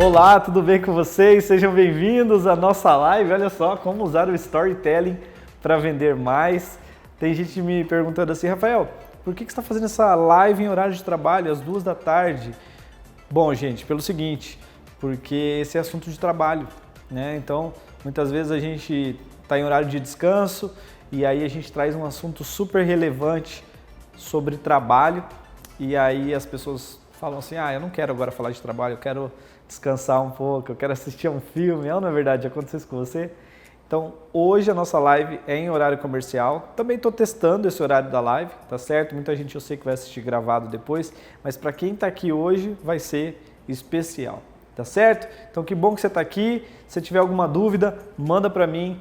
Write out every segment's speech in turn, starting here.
Olá, tudo bem com vocês? Sejam bem-vindos à nossa live. Olha só como usar o storytelling para vender mais. Tem gente me perguntando assim, Rafael, por que você está fazendo essa live em horário de trabalho, às 2 da tarde? Bom, gente, pelo seguinte, porque esse é assunto de trabalho, né? Então, muitas vezes a gente está em horário de descanso e aí a gente traz um assunto super relevante sobre trabalho e aí as pessoas falam assim, eu não quero agora falar de trabalho, eu quero descansar um pouco, eu quero assistir a um filme. Não é verdade? Aconteceu isso com você? Então, hoje a nossa live é em horário comercial. Também estou testando esse horário da live, tá certo? Muita gente eu sei que vai assistir gravado depois, mas para quem está aqui hoje vai ser especial, tá certo? Então, que bom que você está aqui. Se tiver alguma dúvida, manda para mim.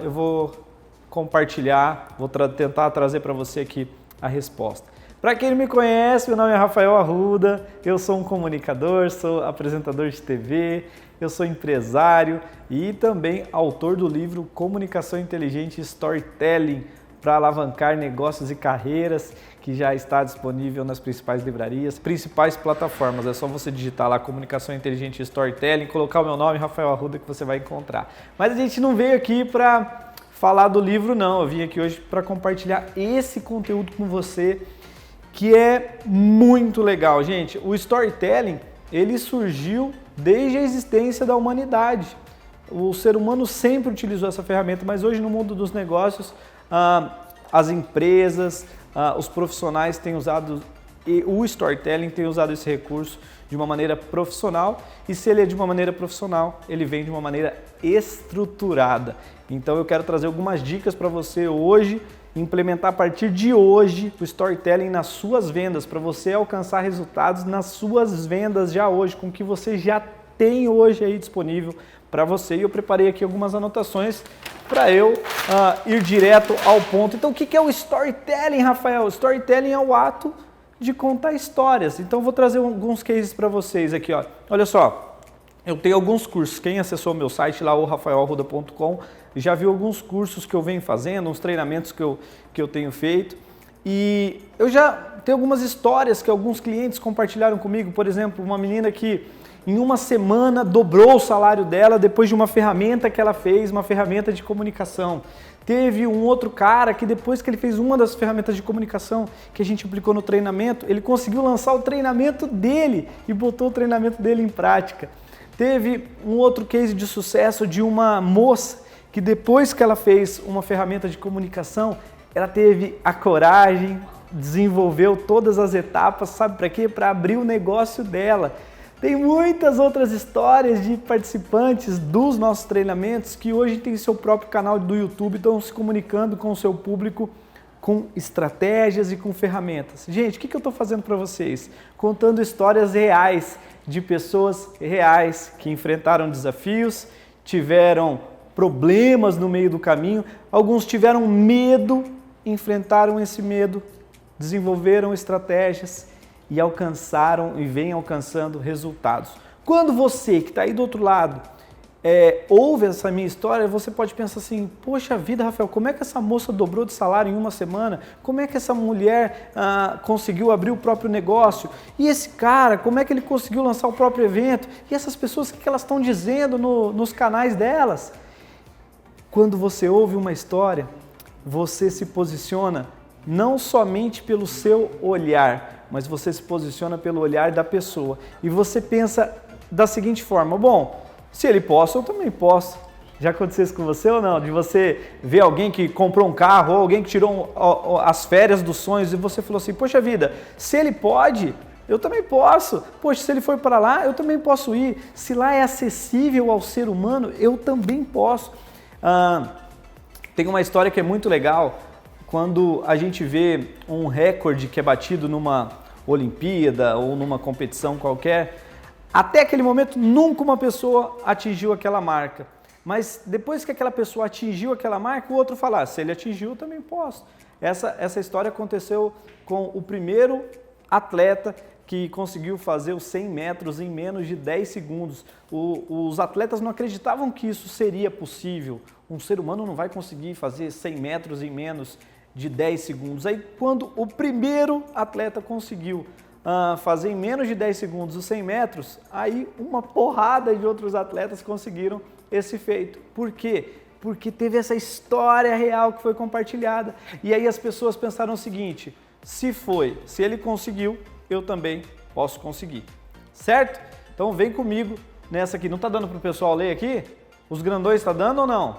Eu vou compartilhar, vou tentar trazer para você aqui a resposta. Para quem não me conhece, meu nome é Rafael Arruda, eu sou um comunicador, sou apresentador de TV, eu sou empresário e também autor do livro Comunicação Inteligente e Storytelling para alavancar negócios e carreiras, que já está disponível nas principais livrarias, principais plataformas. É só você digitar lá Comunicação Inteligente e Storytelling, colocar o meu nome, Rafael Arruda, que você vai encontrar. Mas a gente não veio aqui para falar do livro, não. Eu vim aqui hoje para compartilhar esse conteúdo com você, que é muito legal, gente. O storytelling, ele surgiu desde a existência da humanidade. O ser humano sempre utilizou essa ferramenta, mas hoje no mundo dos negócios, as empresas, os profissionais têm usado, e o storytelling tem usado esse recurso de uma maneira profissional, e se ele é de uma maneira profissional, ele vem de uma maneira estruturada. Então eu quero trazer algumas dicas para você hoje, implementar a partir de hoje o storytelling nas suas vendas, para você alcançar resultados nas suas vendas já hoje, com o que você já tem hoje aí disponível para você. E eu preparei aqui algumas anotações para eu ir direto ao ponto. Então, o que é o storytelling, Rafael? O storytelling é o ato de contar histórias. Então, eu vou trazer alguns cases para vocês aqui. Olha só, eu tenho alguns cursos. Quem acessou o meu site lá, o rafaelarruda.com, já viu alguns cursos que eu venho fazendo, uns treinamentos que eu tenho feito. E eu já tenho algumas histórias que alguns clientes compartilharam comigo. Por exemplo, uma menina que em uma semana dobrou o salário dela depois de uma ferramenta que ela fez, uma ferramenta de comunicação. Teve um outro cara que depois que ele fez uma das ferramentas de comunicação que a gente aplicou no treinamento, ele conseguiu lançar o treinamento dele e botou o treinamento dele em prática. Teve um outro case de sucesso de uma moça que depois que ela fez uma ferramenta de comunicação, ela teve a coragem, desenvolveu todas as etapas, sabe para quê? Para abrir o negócio dela. Tem muitas outras histórias de participantes dos nossos treinamentos que hoje têm seu próprio canal do YouTube, estão se comunicando com o seu público com estratégias e com ferramentas. Gente, o que eu estou fazendo para vocês? Contando histórias reais de pessoas reais que enfrentaram desafios, tiveram problemas no meio do caminho, alguns tiveram medo, enfrentaram esse medo, desenvolveram estratégias e alcançaram e vêm alcançando resultados. Quando você que está aí do outro lado ouve essa minha história, você pode pensar assim, poxa vida, Rafael, como é que essa moça dobrou de salário em uma semana? Como é que essa mulher conseguiu abrir o próprio negócio? E esse cara, como é que ele conseguiu lançar o próprio evento? E essas pessoas, o que elas estão dizendo nos canais delas? Quando você ouve uma história, você se posiciona não somente pelo seu olhar, mas você se posiciona pelo olhar da pessoa. E você pensa da seguinte forma, bom, se ele possa, eu também posso. Já aconteceu isso com você ou não? De você ver alguém que comprou um carro ou alguém que tirou as férias dos sonhos e você falou assim, poxa vida, se ele pode, eu também posso. Poxa, se ele foi para lá, eu também posso ir. Se lá é acessível ao ser humano, eu também posso. Tem uma história que é muito legal, quando a gente vê um recorde que é batido numa Olimpíada ou numa competição qualquer, até aquele momento nunca uma pessoa atingiu aquela marca. Mas depois que aquela pessoa atingiu aquela marca, o outro fala, se ele atingiu, eu também posso. Essa história aconteceu com o primeiro atleta que conseguiu fazer os 100 metros em menos de 10 segundos. Os atletas não acreditavam que isso seria possível. Um ser humano não vai conseguir fazer 100 metros em menos de 10 segundos. Aí quando o primeiro atleta conseguiu, fazer em menos de 10 segundos os 100 metros, aí uma porrada de outros atletas conseguiram esse feito. Por quê? Porque teve essa história real que foi compartilhada. E aí as pessoas pensaram o seguinte, se ele conseguiu, eu também posso conseguir. Certo? Então vem comigo nessa aqui. Não está dando para o pessoal ler aqui? Os grandões está dando ou não?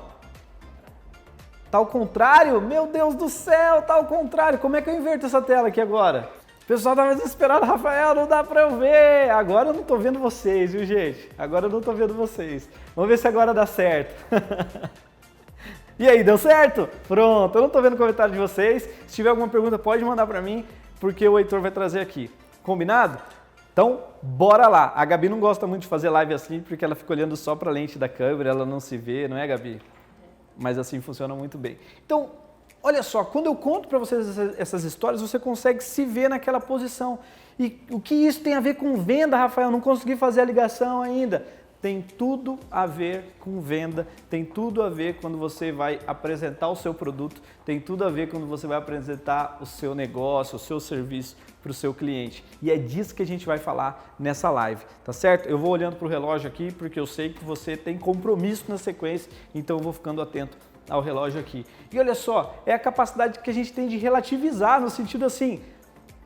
Tá ao contrário? Meu Deus do céu, tá ao contrário. Como é que eu inverto essa tela aqui agora? O pessoal estava desesperado, Rafael, não dá para eu ver. Agora eu não estou vendo vocês, viu, gente? Agora eu não estou vendo vocês. Vamos ver se agora dá certo. E aí, deu certo? Pronto, eu não estou vendo o comentário de vocês. Se tiver alguma pergunta, pode mandar para mim, porque o Heitor vai trazer aqui. Combinado? Então, bora lá. A Gabi não gosta muito de fazer live assim, porque ela fica olhando só para a lente da câmera, ela não se vê, não é, Gabi? Mas assim funciona muito bem. Então, olha só, quando eu conto para vocês essas histórias, você consegue se ver naquela posição. E o que isso tem a ver com venda, Rafael? Não consegui fazer a ligação ainda. Tem tudo a ver com venda, tem tudo a ver quando você vai apresentar o seu produto, tem tudo a ver quando você vai apresentar o seu negócio, o seu serviço para o seu cliente. E é disso que a gente vai falar nessa live, tá certo? Eu vou olhando para o relógio aqui porque eu sei que você tem compromisso na sequência, então eu vou ficando atento ao relógio aqui. E olha só, é a capacidade que a gente tem de relativizar no sentido assim,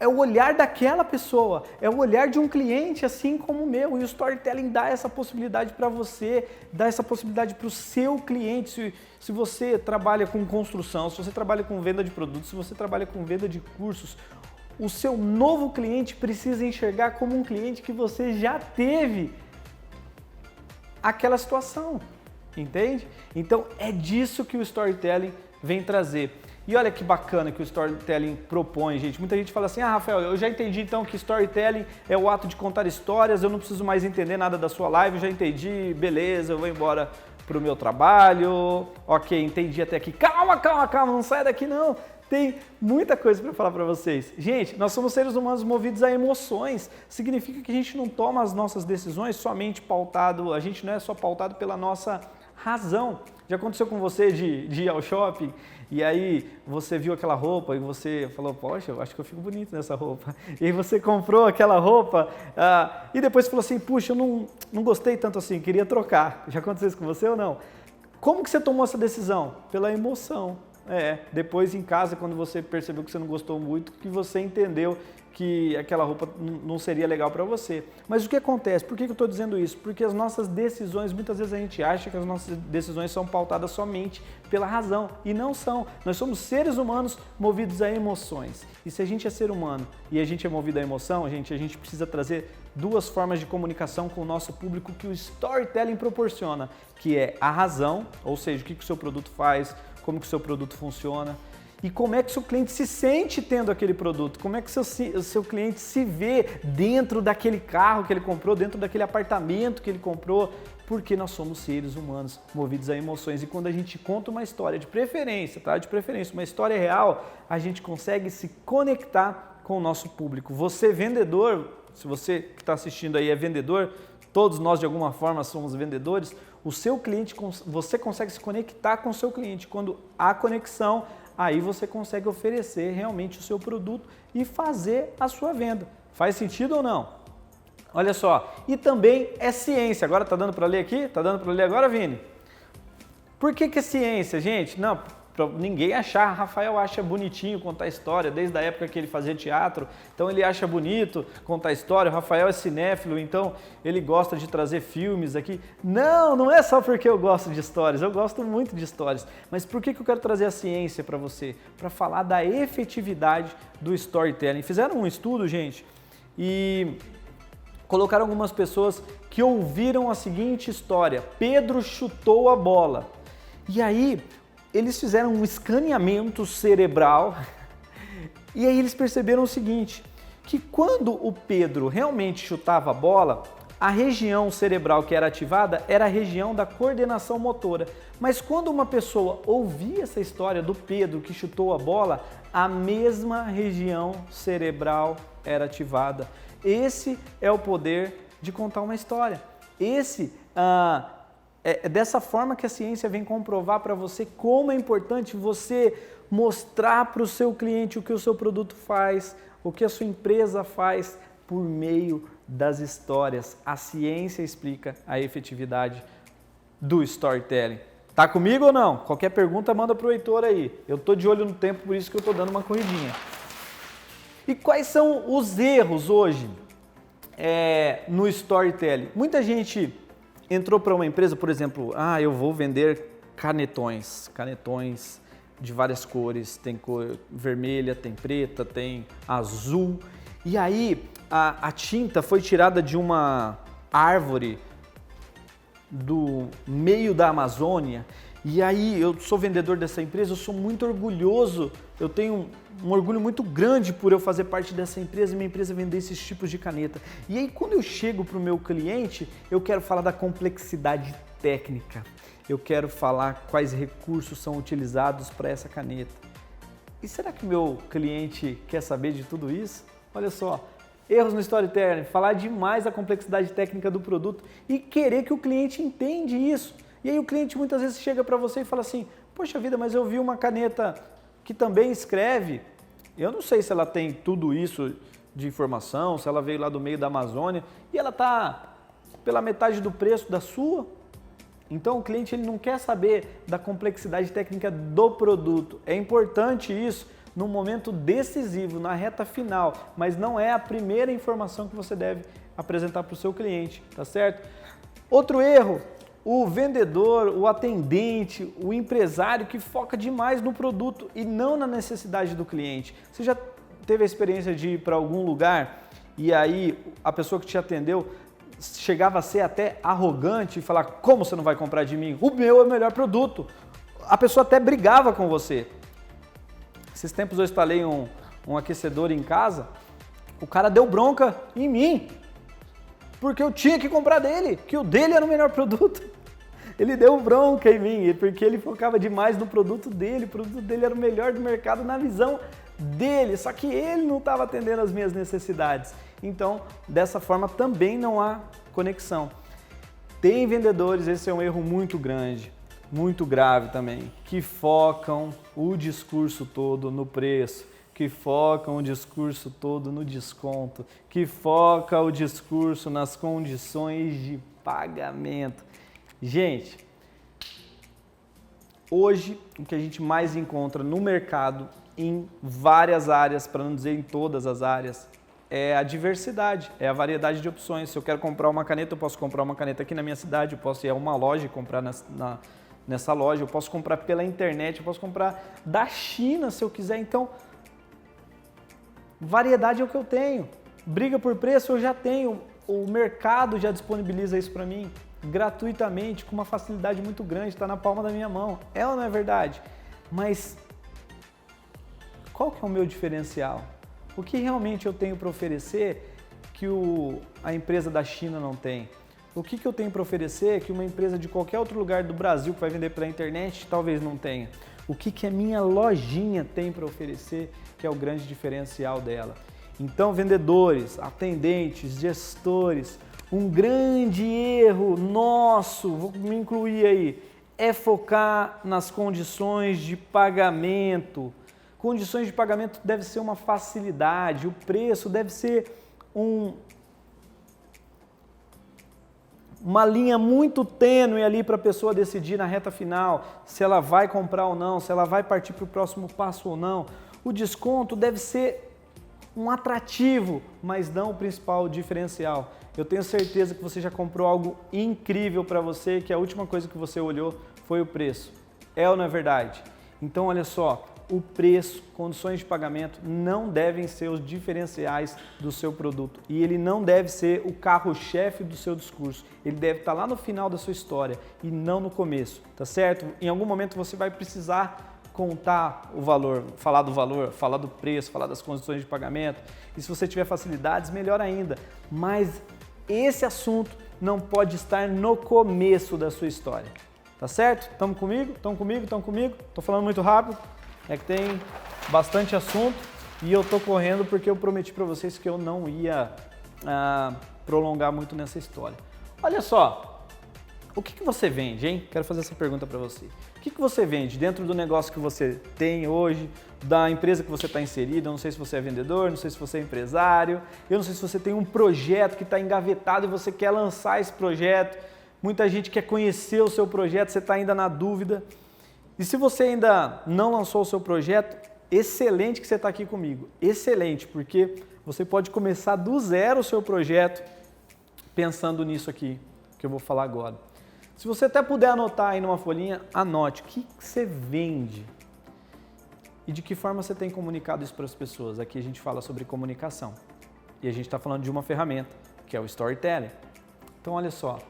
é o olhar daquela pessoa, é o olhar de um cliente assim como o meu. E o storytelling dá essa possibilidade para você, dá essa possibilidade para o seu cliente. Se você trabalha com construção, se você trabalha com venda de produtos, se você trabalha com venda de cursos, o seu novo cliente precisa enxergar como um cliente que você já teve aquela situação, entende? Então é disso que o storytelling vem trazer. E olha que bacana que o storytelling propõe, gente. Muita gente fala assim, Rafael, eu já entendi então que storytelling é o ato de contar histórias, eu não preciso mais entender nada da sua live, eu já entendi, beleza, eu vou embora pro meu trabalho, ok, entendi até aqui. Calma, não saia daqui não. Tem muita coisa para falar para vocês. Gente, nós somos seres humanos movidos a emoções. Significa que a gente não toma as nossas decisões somente pautado, a gente não é só pautado pela nossa razão. Já aconteceu com você de ir ao shopping e aí você viu aquela roupa e você falou, poxa, eu acho que eu fico bonito nessa roupa. E aí você comprou aquela roupa e depois falou assim, puxa, eu não gostei tanto assim, queria trocar. Já aconteceu isso com você ou não? Como que você tomou essa decisão? Pela emoção. Depois em casa, quando você percebeu que você não gostou muito, que você entendeu que aquela roupa não seria legal para você. Mas o que acontece? Por que eu estou dizendo isso? Porque as nossas decisões, muitas vezes a gente acha que as nossas decisões são pautadas somente pela razão, e não são. Nós somos seres humanos movidos a emoções. E se a gente é ser humano e a gente é movido a emoção, a gente precisa trazer duas formas de comunicação com o nosso público que o storytelling proporciona, que é a razão, ou seja, o que o seu produto faz, como que o seu produto funciona e como é que o seu cliente se sente tendo aquele produto, como é que o seu cliente se vê dentro daquele carro que ele comprou, dentro daquele apartamento que ele comprou, porque nós somos seres humanos movidos a emoções e quando a gente conta uma história, de preferência, uma história real, a gente consegue se conectar com o nosso público. Você vendedor, se você que está assistindo aí é vendedor, todos nós de alguma forma somos vendedores, o seu cliente, você consegue se conectar com o seu cliente. Quando há conexão, aí você consegue oferecer realmente o seu produto e fazer a sua venda. Faz sentido ou não? Olha só, e também é ciência. Agora tá dando para ler aqui? Tá dando para ler agora, Vini? Por que é ciência, gente? Não, para ninguém achar. Rafael acha bonitinho contar história, desde a época que ele fazia teatro, então ele acha bonito contar história. O Rafael é cinéfilo, então ele gosta de trazer filmes aqui. Não é só porque eu gosto de histórias, eu gosto muito de histórias. Mas por que eu quero trazer a ciência para você? Para falar da efetividade do storytelling. Fizeram um estudo, gente, e colocaram algumas pessoas que ouviram a seguinte história: Pedro chutou a bola. E aí eles fizeram um escaneamento cerebral e aí eles perceberam o seguinte, que quando o Pedro realmente chutava a bola, a região cerebral que era ativada era a região da coordenação motora. Mas quando uma pessoa ouvia essa história do Pedro que chutou a bola, a mesma região cerebral era ativada. Esse é o poder de contar uma história. É dessa forma que a ciência vem comprovar para você como é importante você mostrar para o seu cliente o que o seu produto faz, O que a sua empresa faz por meio das histórias. A ciência explica a efetividade do storytelling. Tá comigo ou não? Qualquer pergunta manda pro Heitor aí. Eu tô de olho no tempo, por isso que eu tô dando uma corridinha. E quais são os erros hoje no storytelling? Muita gente entrou para uma empresa, por exemplo, eu vou vender canetões de várias cores, tem cor vermelha, tem preta, tem azul. E aí a tinta foi tirada de uma árvore do meio da Amazônia. E aí eu sou vendedor dessa empresa, eu sou muito orgulhoso, eu tenho um orgulho muito grande por eu fazer parte dessa empresa e minha empresa vender esses tipos de caneta. E aí quando eu chego para o meu cliente, eu quero falar da complexidade técnica, eu quero falar quais recursos são utilizados para essa caneta. E será que o meu cliente quer saber de tudo isso? Olha só, erros no storytelling, falar demais da complexidade técnica do produto e querer que o cliente entenda isso. E aí o cliente muitas vezes chega para você e fala assim, poxa vida, mas eu vi uma caneta que também escreve, eu não sei se ela tem tudo isso de informação, se ela veio lá do meio da Amazônia e ela está pela metade do preço da sua. Então o cliente ele não quer saber da complexidade técnica do produto. É importante isso no momento decisivo, na reta final, mas não é a primeira informação que você deve apresentar para o seu cliente, tá certo? Outro erro, o vendedor, o atendente, o empresário que foca demais no produto e não na necessidade do cliente. Você já teve a experiência de ir para algum lugar e aí a pessoa que te atendeu chegava a ser até arrogante e falar, como você não vai comprar de mim? O meu é o melhor produto. A pessoa até brigava com você. Esses tempos eu instalei um aquecedor em casa, o cara deu bronca em mim, porque eu tinha que comprar dele, que o dele era o melhor produto. Ele deu bronca em mim, porque ele focava demais no produto dele, o produto dele era o melhor do mercado na visão dele, só que ele não estava atendendo às minhas necessidades. Então, dessa forma também não há conexão. Tem vendedores, esse é um erro muito grande, muito grave também, que focam o discurso todo no preço, que focam o discurso todo no desconto, que foca o discurso nas condições de pagamento. Gente, hoje o que a gente mais encontra no mercado, em várias áreas, para não dizer em todas as áreas, é a diversidade, é a variedade de opções. Se eu quero comprar uma caneta, eu posso comprar uma caneta aqui na minha cidade, eu posso ir a uma loja e comprar nessa loja, eu posso comprar pela internet, eu posso comprar da China se eu quiser. Então, variedade é o que eu tenho. Briga por preço eu já tenho, o mercado já disponibiliza isso para mim gratuitamente, com uma facilidade muito grande, está na palma da minha mão. É ou não é verdade? Mas qual que é o meu diferencial? O que realmente eu tenho para oferecer que a empresa da China não tem? O que eu tenho para oferecer que uma empresa de qualquer outro lugar do Brasil que vai vender pela internet talvez não tenha? O que a minha lojinha tem para oferecer que é o grande diferencial dela? Então, vendedores, atendentes, gestores, um grande erro nosso, vou me incluir aí, é focar nas condições de pagamento. Condições de pagamento deve ser uma facilidade, o preço deve ser uma linha muito tênue ali para a pessoa decidir na reta final se ela vai comprar ou não, se ela vai partir para o próximo passo ou não. O desconto deve ser um atrativo, mas não o principal diferencial. Eu tenho certeza que você já comprou algo incrível para você, que a última coisa que você olhou foi o preço. É ou não é verdade? Então, olha só, o preço, condições de pagamento não devem ser os diferenciais do seu produto e ele não deve ser o carro-chefe do seu discurso. Ele deve estar lá no final da sua história e não no começo, tá certo? Em algum momento você vai precisar contar o valor, falar do preço, falar das condições de pagamento. E se você tiver facilidades, melhor ainda. Mas esse assunto não pode estar no começo da sua história. Tá certo? Estão comigo? Estão comigo? Estão comigo? Estou falando muito rápido. É que tem bastante assunto e eu tô correndo porque eu prometi para vocês que eu não ia prolongar muito nessa história. Olha só, o que você vende, hein? Quero fazer essa pergunta para você. O que você vende dentro do negócio que você tem hoje, da empresa que você está inserido? Eu não sei se você é vendedor, não sei se você é empresário, eu não sei se você tem um projeto que está engavetado e você quer lançar esse projeto. Muita gente quer conhecer o seu projeto, você está ainda na dúvida. E se você ainda não lançou o seu projeto, excelente que você está aqui comigo. Excelente, porque você pode começar do zero o seu projeto pensando nisso aqui que eu vou falar agora. Se você até puder anotar aí numa folhinha, anote o que você vende e de que forma você tem comunicado isso para as pessoas. Aqui a gente fala sobre comunicação e a gente está falando de uma ferramenta, que é o storytelling. Então olha só,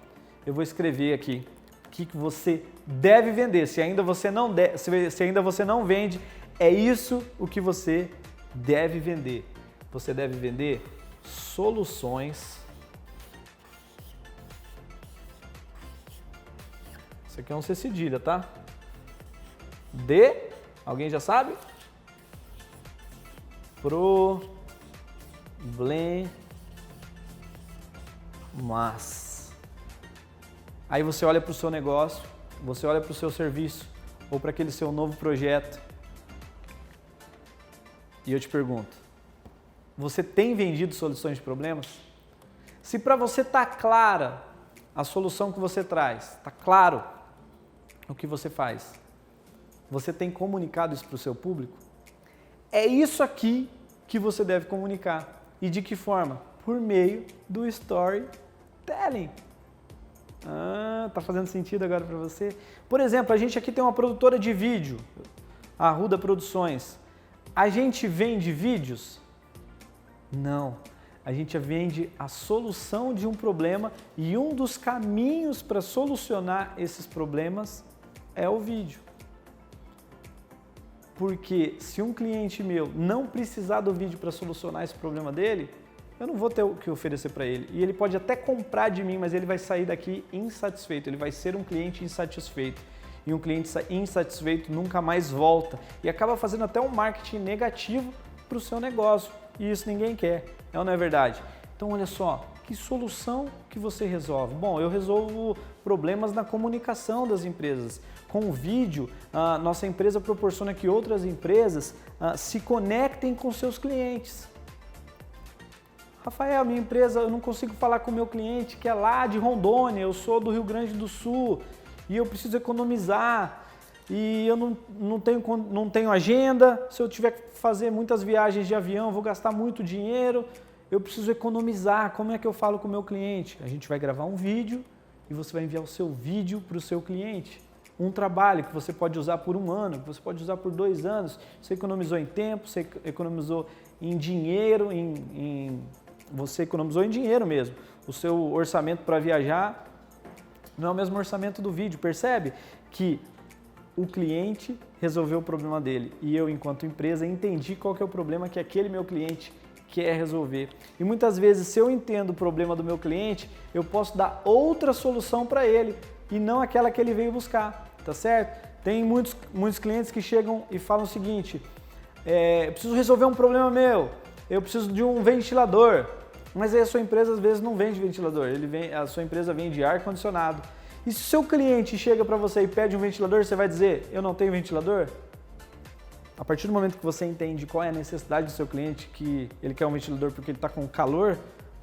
eu vou escrever aqui o que você deve vender. Se ainda você não vende, é isso o que você deve vender. Você deve vender soluções. Isso aqui é um C cedilha, tá? Alguém já sabe? Problemas. Aí você olha para o seu negócio, você olha para o seu serviço ou para aquele seu novo projeto e eu te pergunto, você tem vendido soluções de problemas? Se para você está clara a solução que você traz, está claro o que você faz, você tem comunicado isso para o seu público? É isso aqui que você deve comunicar. E de que forma? Por meio do storytelling. Tá fazendo sentido agora para você? Por exemplo, a gente aqui tem uma produtora de vídeo, a Arruda Produções. A gente vende vídeos? Não. A gente vende a solução de um problema e um dos caminhos para solucionar esses problemas é o vídeo. Porque se um cliente meu não precisar do vídeo para solucionar esse problema dele, eu não vou ter o que oferecer para ele. E ele pode até comprar de mim, mas ele vai sair daqui insatisfeito, ele vai ser um cliente insatisfeito. E um cliente insatisfeito nunca mais volta. E acaba fazendo até um marketing negativo para o seu negócio. E isso ninguém quer, é ou não é verdade? Então olha só, que solução que você resolve? Bom, eu resolvo problemas na comunicação das empresas. Com o vídeo, nossa empresa proporciona que outras empresas se conectem com seus clientes. Rafael, minha empresa, eu não consigo falar com o meu cliente que é lá de Rondônia, eu sou do Rio Grande do Sul e eu preciso economizar e eu não tenho agenda, se eu tiver que fazer muitas viagens de avião, vou gastar muito dinheiro, eu preciso economizar, como é que eu falo com o meu cliente? A gente vai gravar um vídeo e você vai enviar o seu vídeo para o seu cliente. Um trabalho que você pode usar por 1 ano, que você pode usar por 2 anos, você economizou em tempo, você economizou em dinheiro, você economizou em dinheiro mesmo. O seu orçamento para viajar não é o mesmo orçamento do vídeo, percebe? Que o cliente resolveu o problema dele e eu, enquanto empresa, entendi qual que é o problema que aquele meu cliente quer resolver. E muitas vezes, se eu entendo o problema do meu cliente, eu posso dar outra solução para ele e não aquela que ele veio buscar, tá certo? Tem muitos clientes que chegam e falam o seguinte, eu preciso resolver um problema meu, eu preciso de um ventilador, mas aí a sua empresa às vezes não vende ventilador, a sua empresa vende ar-condicionado. E se o seu cliente chega para você e pede um ventilador, você vai dizer, eu não tenho ventilador? A partir do momento que você entende qual é a necessidade do seu cliente, que ele quer um ventilador porque ele está com calor,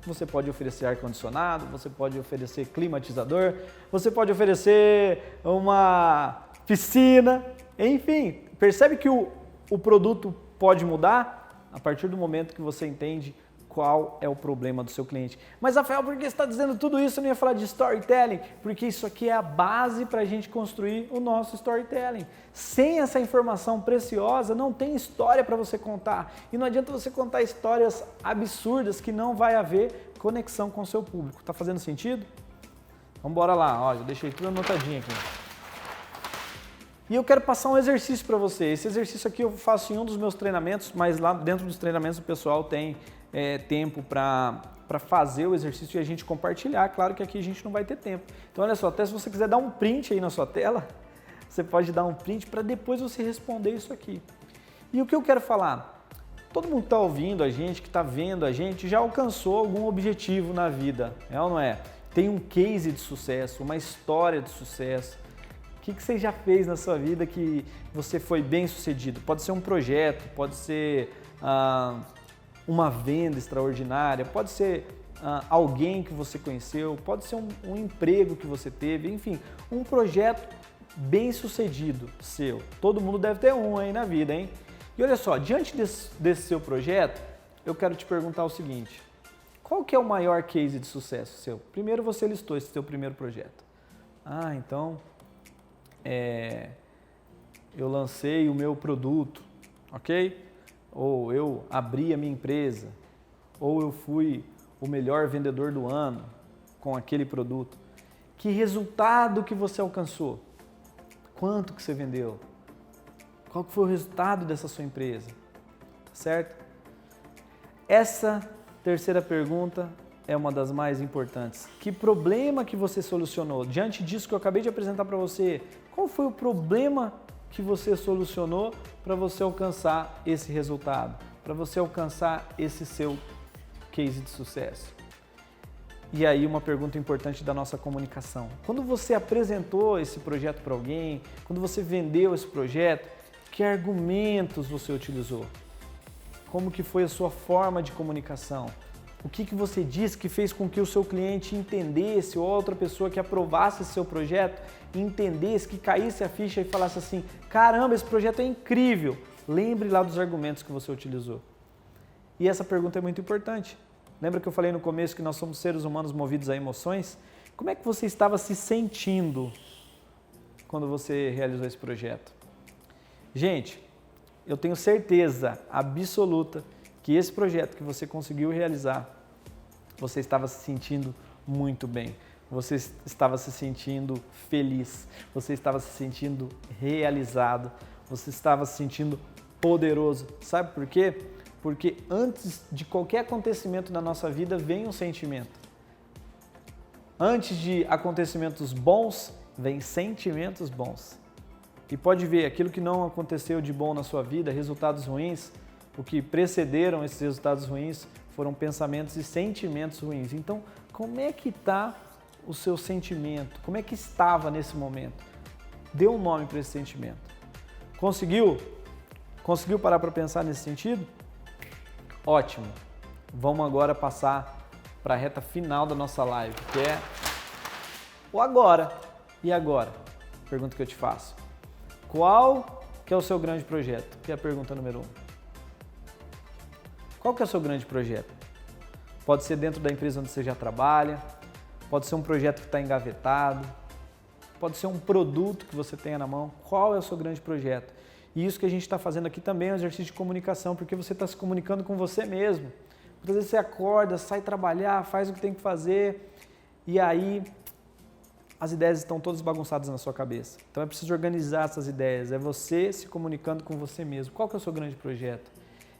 você pode oferecer ar-condicionado, você pode oferecer climatizador, você pode oferecer uma piscina, enfim. Percebe que o produto pode mudar a partir do momento que você entende qual é o problema do seu cliente. Mas, Rafael, por que você está dizendo tudo isso? Eu não ia falar de storytelling, porque isso aqui é a base para a gente construir o nosso storytelling. Sem essa informação preciosa, não tem história para você contar. E não adianta você contar histórias absurdas que não vai haver conexão com o seu público. Tá fazendo sentido? Vamos embora lá. Olha, eu deixei tudo anotadinho aqui. E eu quero passar um exercício para você. Esse exercício aqui eu faço em um dos meus treinamentos, mas lá dentro dos treinamentos o pessoal tem tempo para fazer o exercício e a gente compartilhar. Claro que aqui a gente não vai ter tempo. Então olha só, até se você quiser dar um print aí na sua tela, você pode dar um print para depois você responder isso aqui. E o que eu quero falar? Todo mundo que está ouvindo a gente, que está vendo a gente, já alcançou algum objetivo na vida, é ou não é? Tem um case de sucesso, uma história de sucesso, que você já fez na sua vida que você foi bem sucedido? Pode ser um projeto, pode ser uma venda extraordinária, pode ser alguém que você conheceu, pode ser um emprego que você teve, enfim, um projeto bem sucedido seu. Todo mundo deve ter um aí na vida, hein? E olha só, diante desse seu projeto, eu quero te perguntar o seguinte: qual que é o maior case de sucesso seu? Primeiro você listou esse seu primeiro projeto. Então, eu lancei o meu produto, ok? Ou eu abri a minha empresa, ou eu fui o melhor vendedor do ano com aquele produto. Que resultado que você alcançou? Quanto que você vendeu? Qual que foi o resultado dessa sua empresa? Tá certo? Essa terceira pergunta é uma das mais importantes. Que problema que você solucionou? Diante disso que eu acabei de apresentar para você, qual foi o problema que você solucionou para você alcançar esse resultado? Para você alcançar esse seu case de sucesso? E aí uma pergunta importante da nossa comunicação. Quando você apresentou esse projeto para alguém, quando você vendeu esse projeto, que argumentos você utilizou? Como que foi a sua forma de comunicação? O que você disse que fez com que o seu cliente entendesse, ou outra pessoa que aprovasse esse seu projeto, entendesse, que caísse a ficha e falasse assim: caramba, esse projeto é incrível. Lembre lá dos argumentos que você utilizou. E essa pergunta é muito importante. Lembra que eu falei no começo que nós somos seres humanos movidos a emoções? Como é que você estava se sentindo quando você realizou esse projeto? Gente, eu tenho certeza absoluta que esse projeto que você conseguiu realizar, você estava se sentindo muito bem. Você estava se sentindo feliz. Você estava se sentindo realizado. Você estava se sentindo poderoso. Sabe por quê? Porque antes de qualquer acontecimento na nossa vida vem um sentimento. Antes de acontecimentos bons, vem sentimentos bons. E pode ver, aquilo que não aconteceu de bom na sua vida, resultados ruins, o que precederam esses resultados ruins foram pensamentos e sentimentos ruins. Então, como é que está o seu sentimento? Como é que estava nesse momento? Dê um nome para esse sentimento. Conseguiu? Conseguiu parar para pensar nesse sentido? Ótimo! Vamos agora passar para a reta final da nossa live, que é o agora. E agora? Pergunta que eu te faço. Qual que é o seu grande projeto? Que é a pergunta número 1. Qual que é o seu grande projeto? Pode ser dentro da empresa onde você já trabalha, pode ser um projeto que está engavetado, pode ser um produto que você tenha na mão. Qual é o seu grande projeto? E isso que a gente está fazendo aqui também é um exercício de comunicação, porque você está se comunicando com você mesmo. Muitas vezes você acorda, sai trabalhar, faz o que tem que fazer e aí as ideias estão todas bagunçadas na sua cabeça. Então é preciso organizar essas ideias, é você se comunicando com você mesmo. Qual que é o seu grande projeto?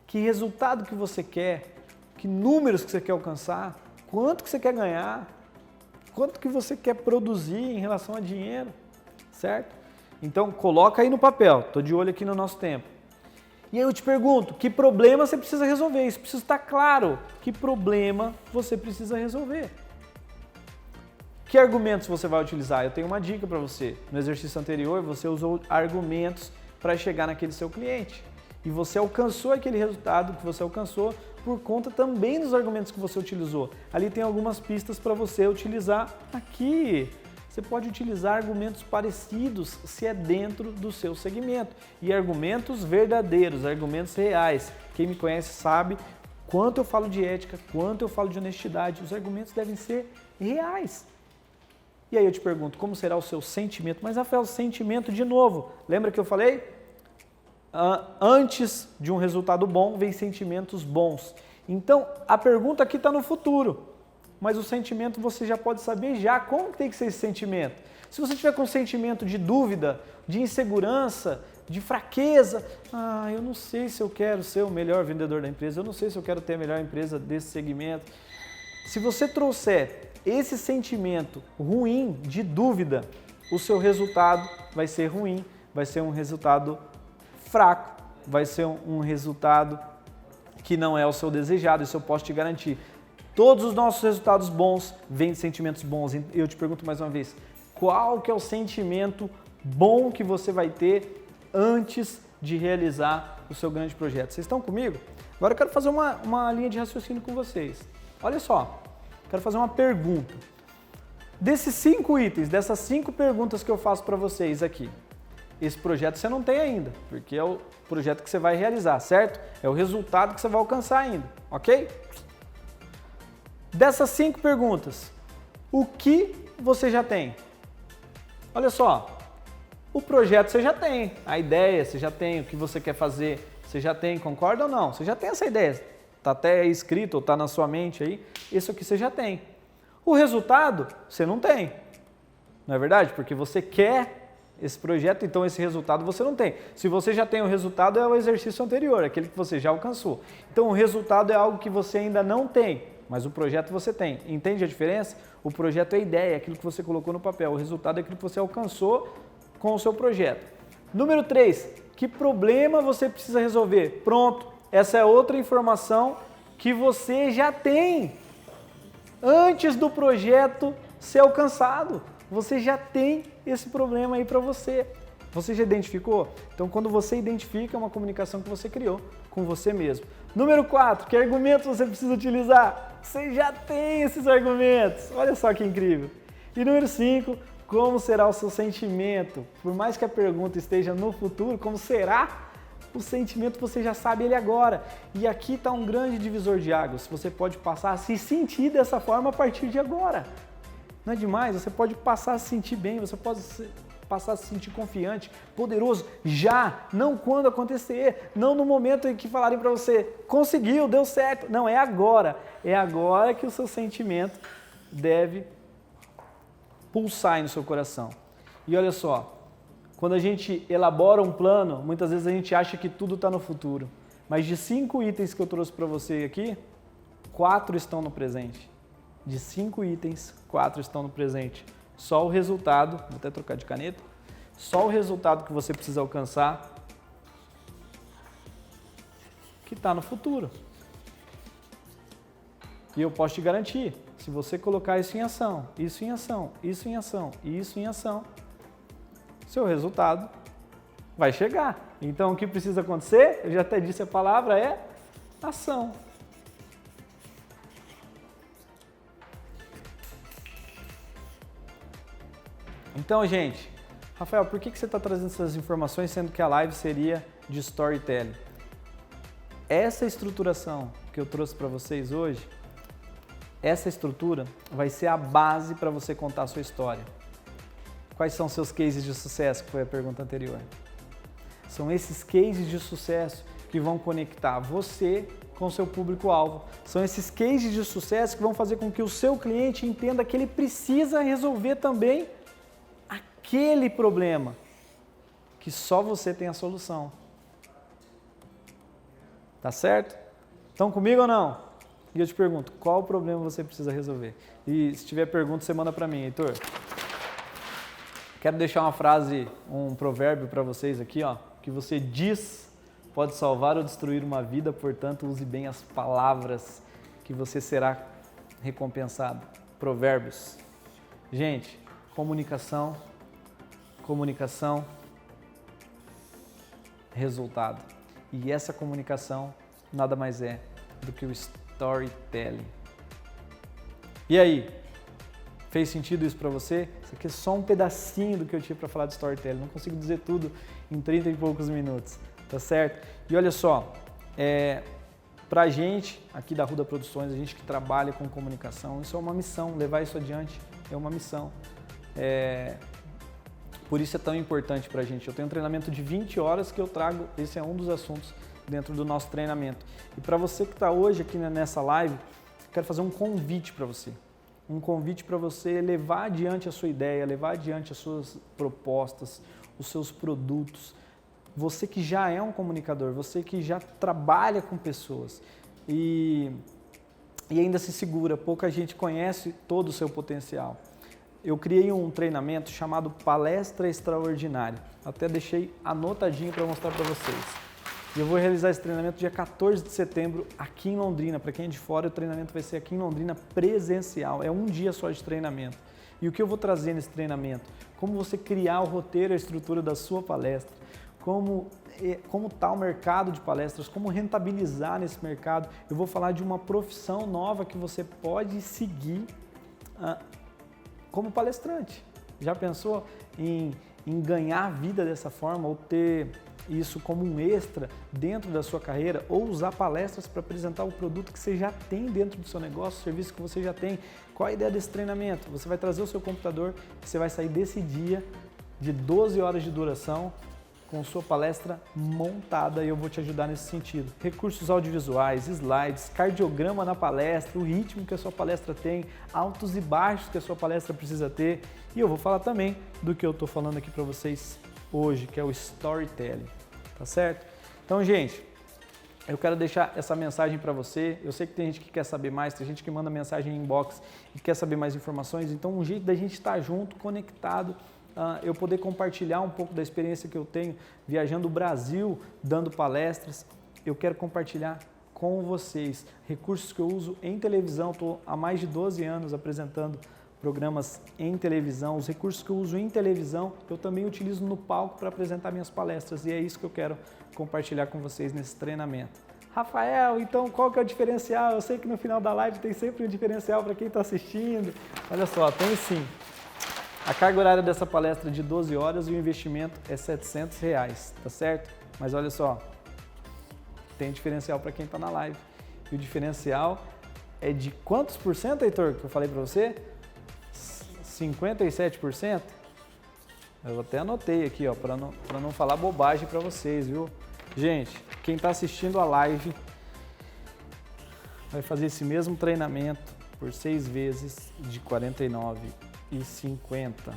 Que resultado que você quer? Que números que você quer alcançar? Quanto que você quer ganhar? Quanto que você quer produzir em relação a dinheiro? Certo? Então coloca aí no papel, estou de olho aqui no nosso tempo. E aí eu te pergunto, que problema você precisa resolver? Isso precisa estar claro. Que problema você precisa resolver? Que argumentos você vai utilizar? Eu tenho uma dica para você. No exercício anterior, você usou argumentos para chegar naquele seu cliente. E você alcançou aquele resultado que você alcançou por conta também dos argumentos que você utilizou. Ali tem algumas pistas para você utilizar aqui. Você pode utilizar argumentos parecidos se é dentro do seu segmento. E argumentos verdadeiros, argumentos reais. Quem me conhece sabe quanto eu falo de ética, quanto eu falo de honestidade. Os argumentos devem ser reais. E aí eu te pergunto, como será o seu sentimento? Mas, Rafael, sentimento de novo. Lembra que eu falei? Antes de um resultado bom, vem sentimentos bons. Então, a pergunta aqui está no futuro. Mas o sentimento você já pode saber já como tem que ser esse sentimento. Se você tiver com um sentimento de dúvida, de insegurança, de fraqueza, eu não sei se eu quero ser o melhor vendedor da empresa, eu não sei se eu quero ter a melhor empresa desse segmento. Se você trouxer esse sentimento ruim de dúvida, o seu resultado vai ser ruim, vai ser um resultado fraco, vai ser um resultado que não é o seu desejado, isso eu posso te garantir. Todos os nossos resultados bons vêm de sentimentos bons. Eu te pergunto mais uma vez, qual que é o sentimento bom que você vai ter antes de realizar o seu grande projeto. Vocês estão comigo? Agora eu quero fazer uma linha de raciocínio com vocês. Olha só, quero fazer uma pergunta. Desses 5 itens, dessas 5 perguntas que eu faço para vocês aqui, esse projeto você não tem ainda, porque é o projeto que você vai realizar, certo? É o resultado que você vai alcançar ainda, ok? Dessas 5 perguntas, o que você já tem? Olha só, o projeto você já tem, a ideia você já tem, o que você quer fazer você já tem, concorda ou não? Você já tem essa ideia, está até escrito ou está na sua mente aí, isso aqui você já tem. O resultado você não tem, não é verdade? Porque você quer esse projeto, então esse resultado você não tem. Se você já tem o resultado, é o exercício anterior, aquele que você já alcançou. Então o resultado é algo que você ainda não tem, mas o projeto você tem. Entende a diferença? O projeto é a ideia, é aquilo que você colocou no papel. O resultado é aquilo que você alcançou com o seu projeto. Número 3, que problema você precisa resolver? Pronto, essa é outra informação que você já tem. Antes do projeto ser alcançado, você já tem esse problema aí para você. Você já identificou? Então, quando você identifica, é uma comunicação que você criou com você mesmo. Número 4, que argumentos você precisa utilizar? Você já tem esses argumentos. Olha só que incrível. E número 5, como será o seu sentimento? Por mais que a pergunta esteja no futuro, como será o sentimento? Você já sabe ele agora. E aqui está um grande divisor de águas. Você pode passar a se sentir dessa forma a partir de agora. Não é demais? Você pode passar a se sentir bem, você pode passar a se sentir confiante, poderoso, já, não quando acontecer, não no momento em que falarem para você, conseguiu, deu certo. Não, é agora. É agora que o seu sentimento deve pulsar aí no seu coração. E olha só, quando a gente elabora um plano, muitas vezes a gente acha que tudo está no futuro. Mas de 5 itens que eu trouxe para você aqui, 4 estão no presente. De 5 itens, 4 estão no presente. Só o resultado, vou até trocar de caneta, só o resultado que você precisa alcançar que está no futuro. E eu posso te garantir, se você colocar isso em ação, isso em ação, isso em ação e isso em ação, seu resultado vai chegar. Então o que precisa acontecer? Eu já até disse a palavra, é ação. Então, gente, Rafael, por que você está trazendo essas informações, sendo que a live seria de storytelling? Essa estruturação que eu trouxe para vocês hoje, essa estrutura vai ser a base para você contar a sua história. Quais são seus cases de sucesso, que foi a pergunta anterior? São esses cases de sucesso que vão conectar você com o seu público-alvo. São esses cases de sucesso que vão fazer com que o seu cliente entenda que ele precisa resolver também aquele problema, que só você tem a solução. Tá certo? Estão comigo ou não? E eu te pergunto, qual problema você precisa resolver? E se tiver pergunta, você manda para mim, Heitor. Quero deixar uma frase, um provérbio para vocês aqui, ó, que você diz pode salvar ou destruir uma vida, portanto, use bem as palavras que você será recompensado. Provérbios. Gente, comunicação, resultado. E essa comunicação nada mais é do que o storytelling. E aí? Fez sentido isso para você? Isso aqui é só um pedacinho do que eu tinha para falar de storytelling. Não consigo dizer tudo em 30 e poucos minutos, tá certo? E olha só, pra gente aqui da Ruda Produções, a gente que trabalha com comunicação, isso é uma missão, levar isso adiante é uma missão. Por isso é tão importante pra gente. Eu tenho um treinamento de 20 horas que eu trago, esse é um dos assuntos dentro do nosso treinamento. E para você que está hoje aqui nessa live, quero fazer um convite para você. Um convite para você levar adiante a sua ideia, levar adiante as suas propostas, os seus produtos. Você que já é um comunicador, você que já trabalha com pessoas e ainda se segura, pouca gente conhece todo o seu potencial. Eu criei um treinamento chamado Palestra Extraordinária. Até deixei anotadinho para mostrar para vocês. E eu vou realizar esse treinamento dia 14 de setembro aqui em Londrina. Para quem é de fora, o treinamento vai ser aqui em Londrina presencial. É um dia só de treinamento. E o que eu vou trazer nesse treinamento? Como você criar o roteiro, a estrutura da sua palestra, como está o mercado de palestras, como rentabilizar nesse mercado. Eu vou falar de uma profissão nova que você pode seguir como palestrante. Já pensou em ganhar vida dessa forma ou ter isso como um extra dentro da sua carreira ou usar palestras para apresentar o produto que você já tem dentro do seu negócio, o serviço que você já tem? Qual a ideia desse treinamento? Você vai trazer o seu computador e você vai sair desse dia de 12 horas de duração com sua palestra montada e eu vou te ajudar nesse sentido. Recursos audiovisuais, slides, cardiograma na palestra, o ritmo que a sua palestra tem, altos e baixos que a sua palestra precisa ter. E eu vou falar também do que eu estou falando aqui para vocês hoje, que é o storytelling, tá certo? Então, gente, eu quero deixar essa mensagem para você. Eu sei que tem gente que quer saber mais, tem gente que manda mensagem em inbox e quer saber mais informações. Então, um jeito da gente estar junto, conectado, eu poder compartilhar um pouco da experiência que eu tenho viajando o Brasil, dando palestras. Eu quero compartilhar com vocês recursos que eu uso em televisão. Estou há mais de 12 anos apresentando programas em televisão. Os recursos que eu uso em televisão, eu também utilizo no palco para apresentar minhas palestras e é isso que eu quero compartilhar com vocês nesse treinamento. Rafael, então qual que é o diferencial? Eu sei que no final da live tem sempre um diferencial para quem está assistindo. Olha só, tem sim. A carga horária dessa palestra é de 12 horas e o investimento é R$700, tá certo? Mas olha só, tem diferencial para quem está na live. E o diferencial é de quantos por cento, Heitor, que eu falei para você? 57%? Eu até anotei aqui, ó, para não falar bobagem para vocês, viu? Gente, quem está assistindo a live vai fazer esse mesmo treinamento por 6 vezes de R$49,50.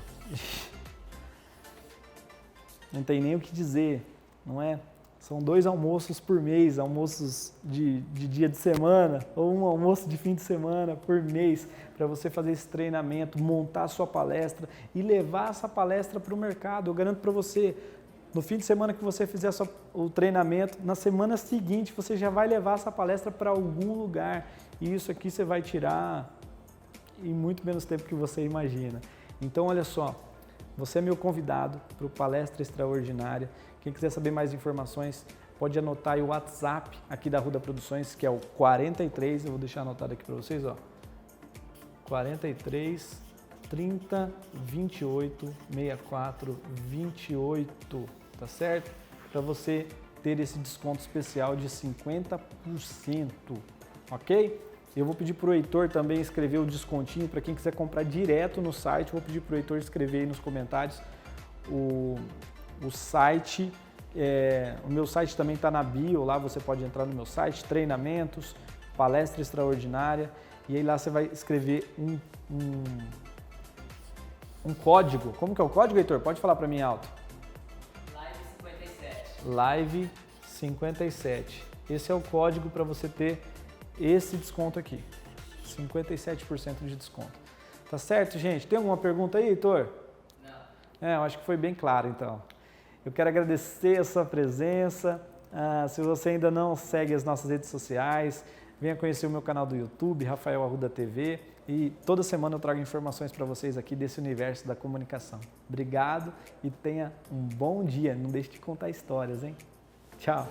Não tem nem o que dizer, não é? São 2 almoços por mês, almoços de dia de semana ou um almoço de fim de semana por mês para você fazer esse treinamento, montar a sua palestra e levar essa palestra para o mercado. Eu garanto para você, no fim de semana que você fizer o treinamento, na semana seguinte você já vai levar essa palestra para algum lugar e isso aqui você vai tirar em muito menos tempo que você imagina. Então, olha só, você é meu convidado para o Palestra Extraordinária. Quem quiser saber mais informações, pode anotar aí o WhatsApp aqui da Ruda Produções, que é o 43, eu vou deixar anotado aqui para vocês, ó. 43 30 28 64 28, tá certo? Para você ter esse desconto especial de 50%, ok? Eu vou pedir para o Heitor também escrever o descontinho para quem quiser comprar direto no site. Vou pedir para o Heitor escrever aí nos comentários o site. O meu site também está na bio, lá você pode entrar no meu site, treinamentos, palestra extraordinária, e aí lá você vai escrever um código. Como que é o código, Heitor? Pode falar para mim alto. Live 57. Esse é o código para você ter esse desconto aqui, 57% de desconto. Tá certo, gente? Tem alguma pergunta aí, Heitor? Não. Eu acho que foi bem claro, então. Eu quero agradecer a sua presença. Se você ainda não segue as nossas redes sociais, venha conhecer o meu canal do YouTube, Rafael Arruda TV, e toda semana eu trago informações para vocês aqui desse universo da comunicação. Obrigado e tenha um bom dia. Não deixe de contar histórias, hein? Tchau!